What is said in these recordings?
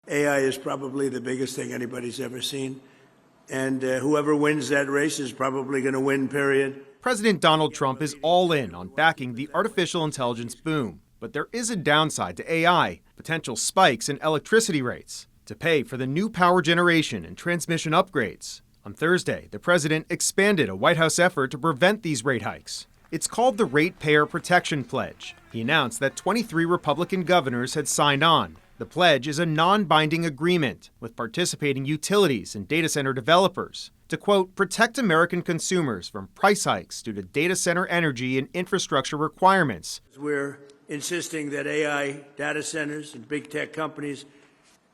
AI is probably the biggest thing anybody's ever seen. And whoever wins that race is probably going to win, period. President Donald Trump is all in on backing the artificial intelligence boom. But there is a downside to AI, potential spikes in electricity rates to pay for the new power generation and transmission upgrades. On Thursday, the president expanded a White House effort to prevent these rate hikes. It's called the Ratepayer Protection Pledge. He announced that 23 Republican governors had signed on. The pledge is a non-binding agreement with participating utilities and data center developers to, quote, protect American consumers from price hikes due to data center energy and infrastructure requirements. We're insisting that AI data centers and big tech companies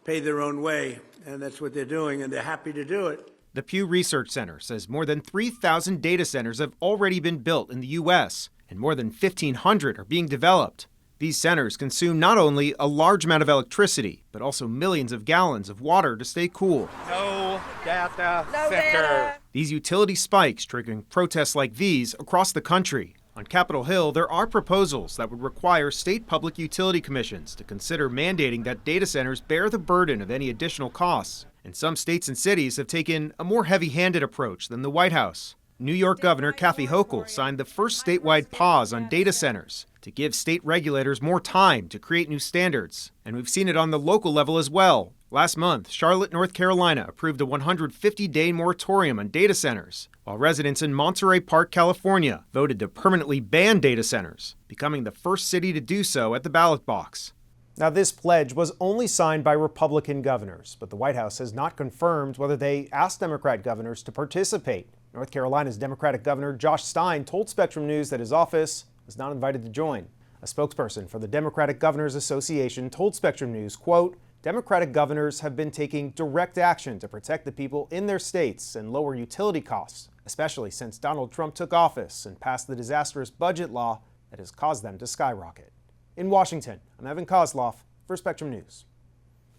pay their own way, and that's what they're doing, and they're happy to do it. The Pew Research Center says more than 3,000 data centers have already been built in the U.S., and more than 1,500 are being developed. These centers consume not only a large amount of electricity, but also millions of gallons of water to stay cool. No data center. These utility spikes triggering protests like these across the country. On Capitol Hill, there are proposals that would require state public utility commissions to consider mandating that data centers bear the burden of any additional costs. And some states and cities have taken a more heavy-handed approach than the White House. New York Governor Kathy Hochul signed the first statewide pause on data centers to give state regulators more time to create new standards. And we've seen it on the local level as well. Last month, Charlotte, North Carolina approved a 150-day moratorium on data centers, while residents in Monterey Park, California voted to permanently ban data centers, becoming the first city to do so at the ballot box. Now, this pledge was only signed by Republican governors, but the White House has not confirmed whether they asked Democrat governors to participate. North Carolina's Democratic Governor Josh Stein told Spectrum News that his office was not invited to join. A spokesperson for the Democratic Governors Association told Spectrum News, quote, Democratic governors have been taking direct action to protect the people in their states and lower utility costs, especially since Donald Trump took office and passed the disastrous budget law that has caused them to skyrocket. In Washington, I'm Evan Koslof for Spectrum News.